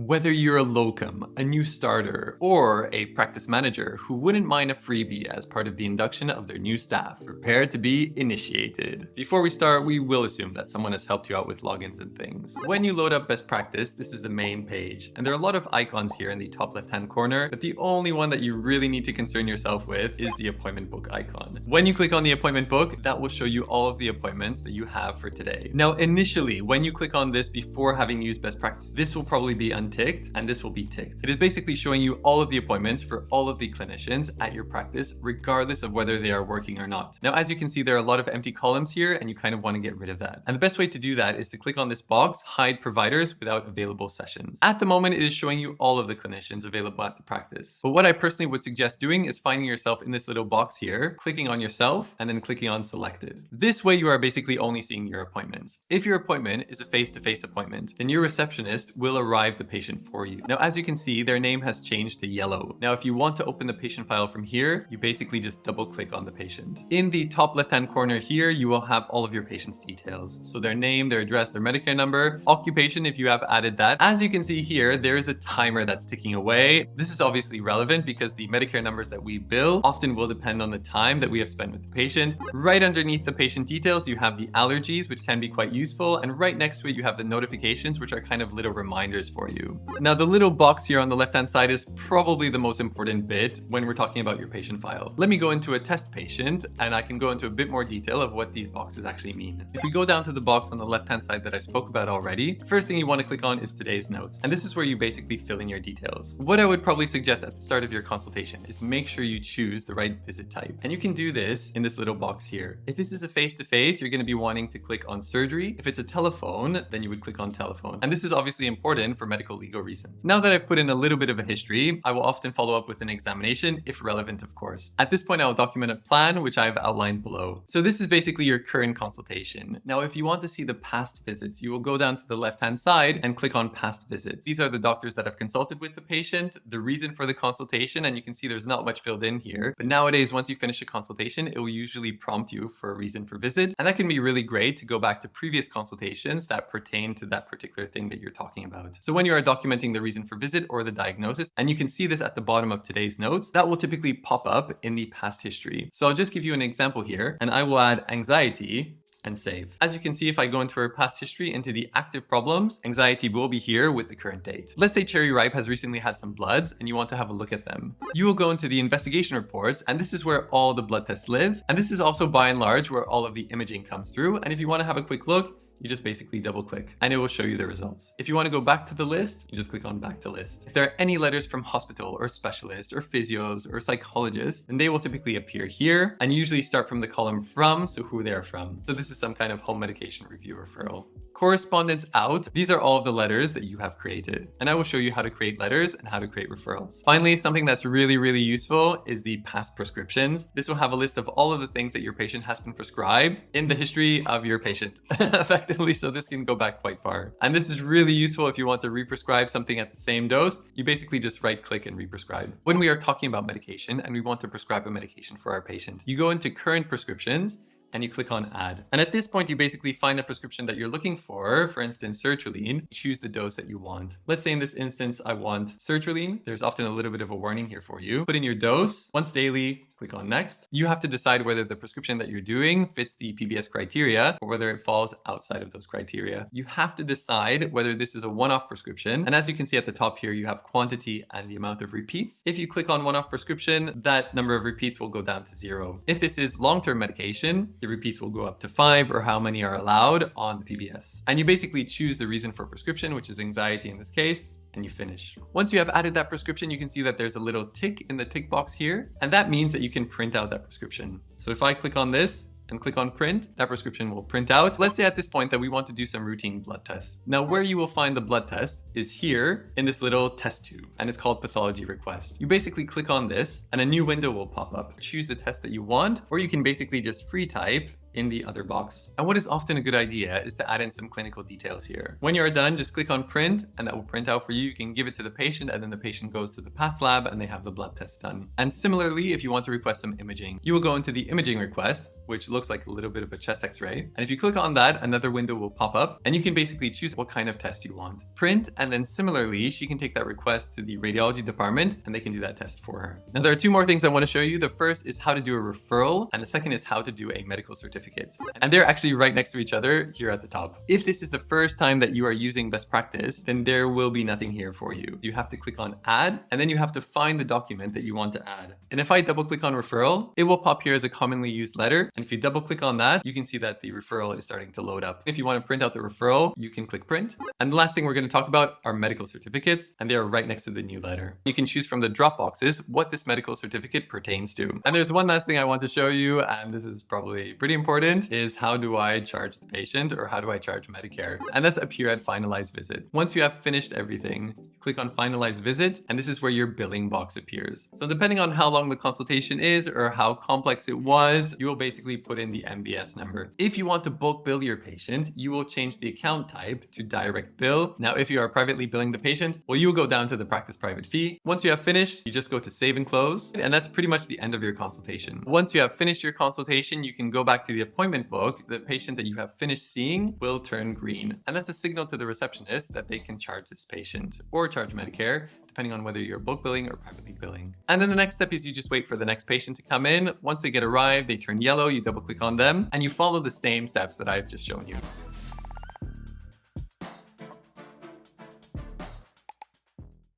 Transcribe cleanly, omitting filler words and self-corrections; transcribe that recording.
Whether you're a locum, a new starter, or a practice manager who wouldn't mind a freebie as part of the induction of their new staff, prepare to be initiated. Before we start, we will assume that someone has helped you out with logins and things. When you load up best practice, this is the main page, and there are a lot of icons here in the top left-hand corner, but the only one that you really need to concern yourself with is the appointment book icon. When you click on the appointment book, that will show you all of the appointments that you have for today. Now, initially, when you click on this before having used best practice, this will probably be unticked and this will be ticked. It is basically showing you all of the appointments for all of the clinicians at your practice, regardless of whether they are working or not. Now, as you can see, there are a lot of empty columns here and you kind of want to get rid of that. And the best way to do that is to click on this box, hide providers without available sessions. At the moment, it is showing you all of the clinicians available at the practice. But what I personally would suggest doing is finding yourself in this little box here, clicking on yourself and then clicking on selected. This way, you are basically only seeing your appointments. If your appointment is a face-to-face appointment, then your receptionist will arrive the patient for you. Now, as you can see, their name has changed to yellow. Now, if you want to open the patient file from here, you basically just double click on the patient. In the top left-hand corner here, you will have all of your patient's details. So their name, their address, their Medicare number, occupation, if you have added that. As you can see here, there is a timer that's ticking away. This is obviously relevant because the Medicare numbers that we bill often will depend on the time that we have spent with the patient. Right underneath the patient details, you have the allergies, which can be quite useful. And right next to it, you have the notifications, which are kind of little reminders for you. Now, the little box here on the left-hand side is probably the most important bit when we're talking about your patient file. Let me go into a test patient and I can go into a bit more detail of what these boxes actually mean. If we go down to the box on the left-hand side that I spoke about already, the first thing you want to click on is today's notes. And this is where you basically fill in your details. What I would probably suggest at the start of your consultation is make sure you choose the right visit type. And you can do this in this little box here. If this is a face-to-face, you're going to be wanting to click on surgery. If it's a telephone, then you would click on telephone. And this is obviously important for medical legal reasons. Now that I've put in a little bit of a history, I will often follow up with an examination, if relevant, of course. At this point, I will document a plan, which I have outlined below. So this is basically your current consultation. Now, if you want to see the past visits, you will go down to the left-hand side and click on past visits. These are the doctors that have consulted with the patient, the reason for the consultation, and you can see there's not much filled in here. But nowadays, once you finish a consultation, it will usually prompt you for a reason for visit. And that can be really great to go back to previous consultations that pertain to that particular thing that you're talking about. So when you are documenting the reason for visit or the diagnosis, and you can see this at the bottom of today's notes, that will typically pop up in the past history. So I'll just give you an example here, and I will add anxiety and save. As you can see, if I go into our past history into the active problems, anxiety will be here with the current date. Let's say Cherry Ripe has recently had some bloods and you want to have a look at them. You will go into the investigation reports, and this is where all the blood tests live. And this is also by and large where all of the imaging comes through. And if you want to have a quick look, you just basically double click and it will show you the results. If you want to go back to the list, you just click on back to list. If there are any letters from hospital or specialist or physios or psychologists, then they will typically appear here and usually start from the column from, so who they're from. So this is some kind of home medication review referral. Correspondence out, these are all of the letters that you have created. And I will show you how to create letters and how to create referrals. Finally, something that's really useful is the past prescriptions. This will have a list of all of the things that your patient has been prescribed in the history of your patient. Effectively, so this can go back quite far. And this is really useful if you want to re-prescribe something at the same dose. You basically just right click and re-prescribe. When we are talking about medication and we want to prescribe a medication for our patient, you go into current prescriptions and you click on add. And at this point, you basically find the prescription that you're looking for instance, sertraline, choose the dose that you want. Let's say in this instance, I want sertraline. There's often a little bit of a warning here for you. Put in your dose, once daily, click on next. You have to decide whether the prescription that you're doing fits the PBS criteria or whether it falls outside of those criteria. You have to decide whether this is a one-off prescription. And as you can see at the top here, you have quantity and the amount of repeats. If you click on one-off prescription, that number of repeats will go down to 0. If this is long-term medication, the repeats will go up to 5 or how many are allowed on the PBS. And you basically choose the reason for prescription, which is anxiety in this case, and you finish. Once you have added that prescription, you can see that there's a little tick in the tick box here, and that means that you can print out that prescription. So if I click on this and click on print, that prescription will print out. Let's say at this point that we want to do some routine blood tests. Now, where you will find the blood test is here in this little test tube, and it's called pathology request. You basically click on this and a new window will pop up. Choose the test that you want, or you can basically just free type in the other box. And what is often a good idea is to add in some clinical details here. When you are done, just click on print and that will print out for you. You can give it to the patient and then the patient goes to the path lab and they have the blood test done. And similarly, if you want to request some imaging, you will go into the imaging request, which looks like a little bit of a chest x-ray. And if you click on that, another window will pop up and you can basically choose what kind of test you want. Print, and then similarly, she can take that request to the radiology department and they can do that test for her. Now there are two more things I want to show you. The first is how to do a referral and the second is how to do a medical certificate. And they're actually right next to each other here at the top. If this is the first time that you are using best practice, then there will be nothing here for you. You have to click on add and then you have to find the document that you want to add. And if I double click on referral, it will pop here as a commonly used letter. And if you double click on that, you can see that the referral is starting to load up. If you want to print out the referral, you can click print. And the last thing we're going to talk about are medical certificates, and they are right next to the new letter. You can choose from the drop boxes what this medical certificate pertains to. And there's one last thing I want to show you, and this is probably pretty important, is how do I charge the patient or how do I charge Medicare? And that's up here at finalize visit. Once you have finished everything, click on finalize visit, and this is where your billing box appears. So depending on how long the consultation is or how complex it was, you will basically put in the MBS number. If you want to bulk bill your patient, you will change the account type to direct bill. Now, if you are privately billing the patient, well, you will go down to the practice private fee. Once you have finished, you just go to save and close, and that's pretty much the end of your consultation. Once you have finished your consultation, you can go back to the appointment book. The patient that you have finished seeing will turn green, and that's a signal to the receptionist that they can charge this patient or charge Medicare, depending on whether you're bulk billing or privately billing. And then the next step is you just wait for the next patient to come in. Once they get arrived, they turn yellow, you double click on them, and you follow the same steps that I've just shown you.